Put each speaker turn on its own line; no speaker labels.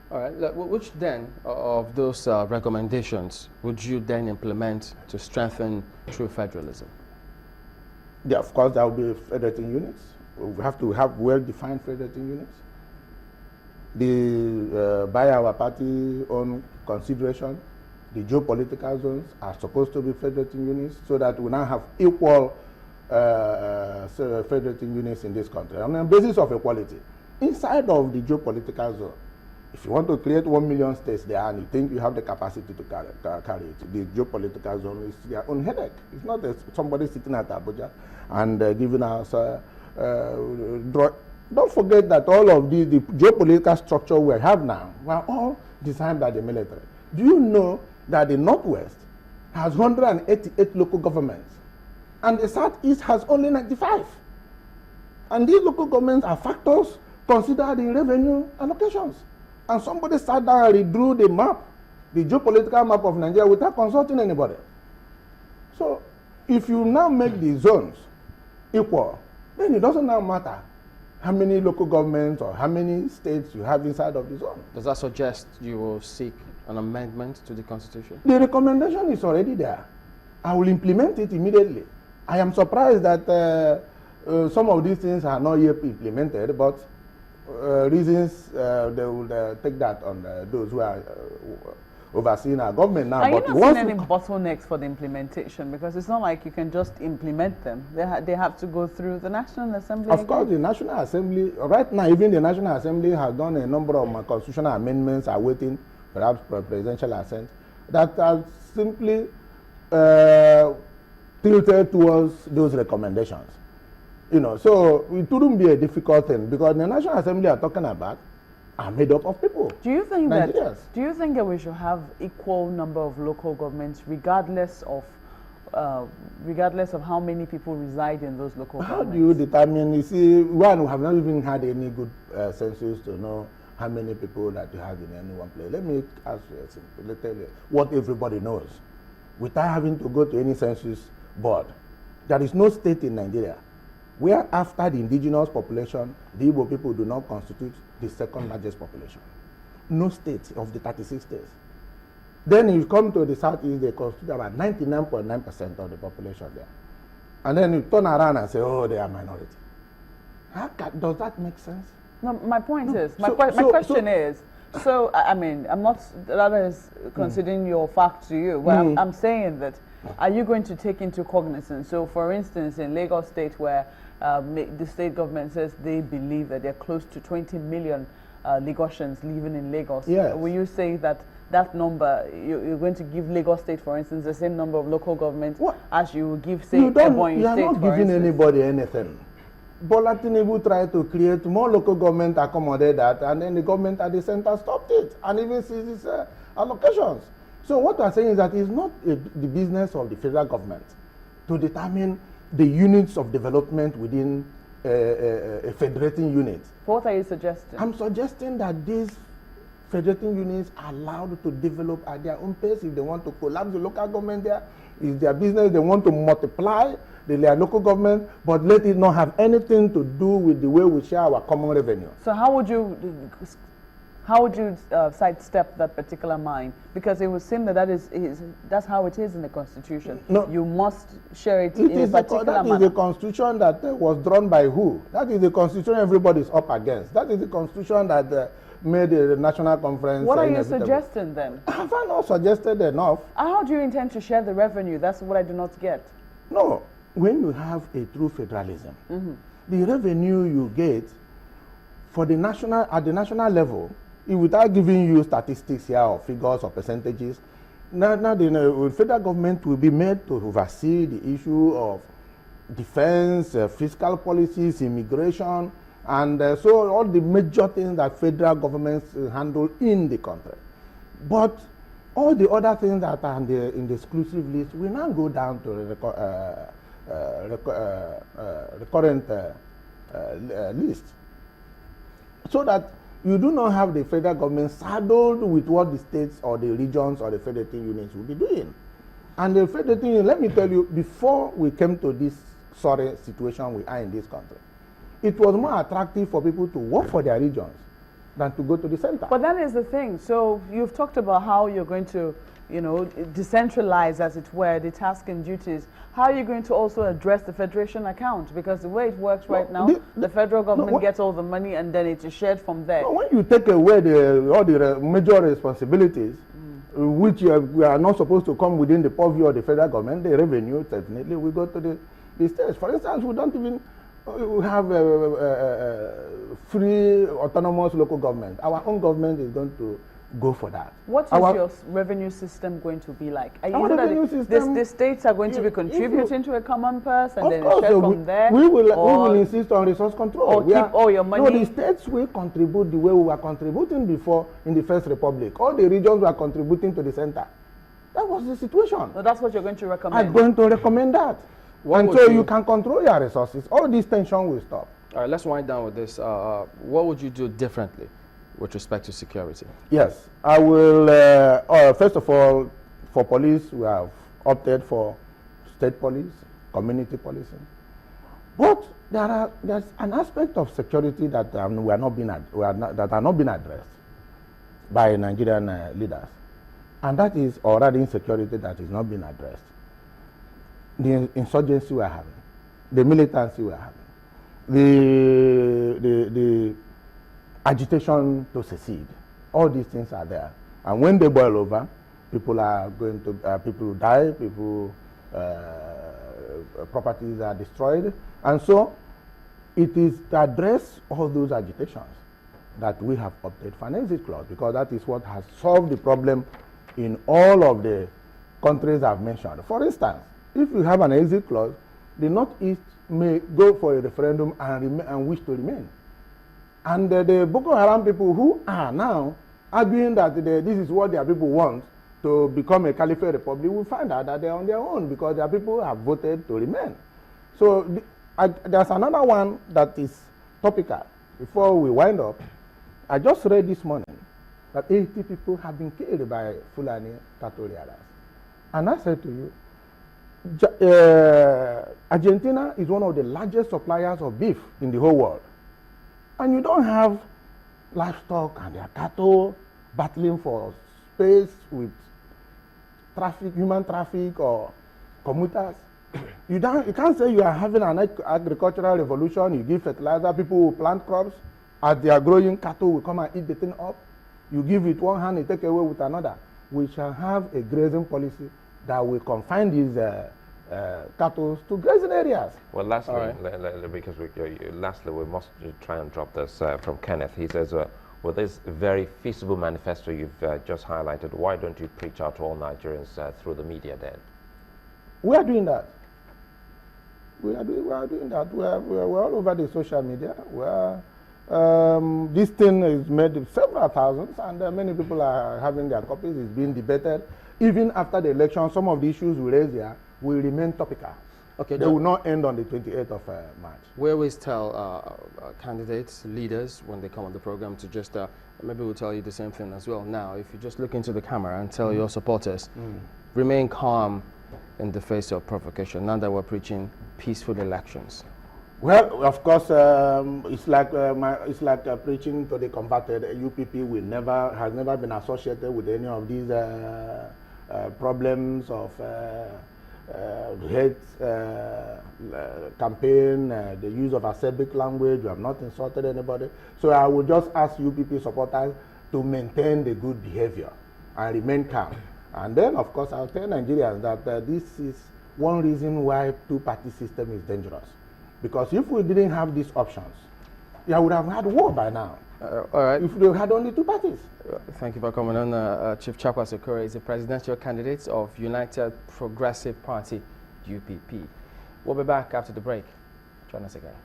All right. Which then of those recommendations would you then implement to strengthen true federalism?
Yeah, of course, there will be federating units. We have to have well-defined federating units. By our party own consideration, the geopolitical zones are supposed to be federating units so that we now have equal federating units in this country on the basis of equality. Inside of the geopolitical zone, if you want to create 1 million states there and you think you have the capacity to carry it, the geopolitical zone is their own headache. It's not somebody sitting at Abuja and giving us don't forget that all of the geopolitical structure we have now were all designed by the military. Do you know that the Northwest has 188 local governments and the Southeast has only 95? And these local governments are factors considered in revenue allocations. And somebody sat down and redrew the map, the geopolitical map of Nigeria without consulting anybody. So if you now make the zones equal, then it doesn't now matter how many local governments or how many states you have inside of the zone.
Does that suggest you will seek an amendment to the Constitution?
The recommendation is already there. I will implement it immediately. I am surprised that some of these things are not yet implemented, but reasons they will take that on those who are overseeing our government now.
Are you not seeing any bottlenecks for the implementation? Because it's not like you can just implement them. They have to go through the National Assembly.
Of course, the National Assembly, right now, even the National Assembly has done a number of constitutional amendments, are waiting perhaps for presidential assent, that are simply tilted towards those recommendations. You know, so it wouldn't be a difficult thing because the National Assembly are talking about are made up of people.
Do you think that we should have equal number of local governments regardless of how many people reside in those local governments?
How do you determine? You see, one, we have not even had any good census to know how many people that you have in any one place. Let me ask you simply, tell you what everybody knows. Without having to go to any census board, there is no state in Nigeria where after the indigenous population, the Igbo people do not constitute the second largest population. No state of the 36 states. Then you come to the Southeast, they constitute about 99.9% of the population there. And then you turn around and say, oh, they are minority. Does that make sense?
No, my point is, my question is, so, I mean, I'm not, that is considering your fact to you, but I'm saying that, are you going to take into cognizance? So, for instance, in Lagos State, where the state government says they believe that there are close to 20 million Lagosians living in Lagos.
Yes.
Will you say that that number, you're going to give Lagos State, for instance, the same number of local governments as you will give, say, Ebonyi State,
you are not giving anybody anything. Bola Tinubu tried to create more local government, accommodate that, and then the government at the center stopped it and even seized its allocations. So what we are saying is that it's not the business of the federal government to determine the units of development within a federating unit.
What are you suggesting? I'm
suggesting that these federating units are allowed to develop at their own pace. If they want to collapse the local government there, it's their business. They want to multiply their local government, but let it not have anything to do with the way we share our common revenue.
So how would you sidestep that particular line? Because it would seem that that's how it is in the Constitution. No, you must share it in a particular manner.
That is the Constitution that was drawn by who? That is the Constitution everybody is up against. That is the Constitution that made the National Conference.
What are you suggesting then?
Have I not suggested enough?
How do you intend to share the revenue? That's what I do not get.
No, when you have a true federalism, the revenue you get for the at the national level, without giving you statistics here or figures or percentages, now the federal government will be made to oversee the issue of defense, fiscal policies, immigration, and so all the major things that federal governments handle in the country. But all the other things that are in the exclusive list will now go down to the current list, so that you do not have the federal government saddled with what the states or the regions or the federating units will be doing. And the federating unit, let me tell you, before we came to this sorry situation we are in this country, it was more attractive for people to work for their regions than to go to the center.
But that is the thing. So you've talked about how you're going to, you know, decentralize, as it were, the tasks and duties. How are you going to also address the federation account? Because the way it works right now, the federal government gets all the money and then it is shared from there.
No, when you take away all the major responsibilities, which we are not supposed to come within the purview of the federal government, the revenue definitely will go to the states. For instance, we don't even have free autonomous local government. Our own government is going to go for that.
What is your revenue system going to be like? Are you that the states are going to be contributing to a common purse and then share from there?
We will insist on resource control.
Or keep all your money?
No, the states will contribute the way we were contributing before in the First Republic. All the regions were contributing to the center. That was the situation.
So that's what you're going to recommend?
I'm going to recommend that. And so you can control your resources. All this tension will stop.
All right, let's wind down with this. What would you do differently with respect to security?
Yes, I will, first of all, for police, we have opted for state police, community policing. But there's an aspect of security that are not being addressed by Nigerian leaders. And that is already insecurity that is not being addressed. The insurgency we are having, the militancy we are having, the agitation to secede. All these things are there. And when they boil over, people are going to, people die, properties are destroyed. And so it is to address all those agitations that we have opted for an exit clause, because that is what has solved the problem in all of the countries I've mentioned. For instance, if you have an exit clause, the Northeast may go for a referendum and wish to remain. And the Boko Haram people who are now arguing that this is what their people want, to become a caliphate republic, will find out that they're on their own because their people have voted to remain. So there's another one that is topical. Before we wind up, I just read this morning that 80 people have been killed by Fulani cattle raiders. And I said to you, Argentina is one of the largest suppliers of beef in the whole world. And you don't have livestock and their cattle battling for space with traffic, human traffic or commuters. You can't say you are having an agricultural revolution, you give fertilizer, people will plant crops, as they are growing, cattle will come and eat the thing up. You give it one hand, you take away with another. We shall have a grazing policy that will confine these cattle to grazing areas.
Well, lastly, lastly, we must try and drop this from Kenneth. He says, with this very feasible manifesto you've just highlighted, why don't you preach out to all Nigerians through the media then?
We are doing that. We are doing that. We're all over the social media. This thing is made of several thousands, and many people are having their copies. It's being debated. Even after the election, some of the issues we raise here will remain topical. Okay, they will not end on the 28th of March.
We always tell candidates, leaders, when they come on the program to just, maybe we'll tell you the same thing as well. Now, if you just look into the camera and tell your supporters, remain calm in the face of provocation, now that we're preaching peaceful elections.
Well, of course, it's like preaching to the converted. UPP has never been associated with any of these problems of hate campaign, the use of acerbic language. We have not insulted anybody. So I would just ask UPP supporters to maintain the good behavior and remain calm. And then, of course, I'll tell Nigerians that this is one reason why two-party system is dangerous. Because if we didn't have these options, I would have had war by now.
All right.
If we had only two parties.
Thank you for coming on. Chief Chekwas Okorie is the presidential candidate of United Progressive Party, UPP. We'll be back after the break. Join us again.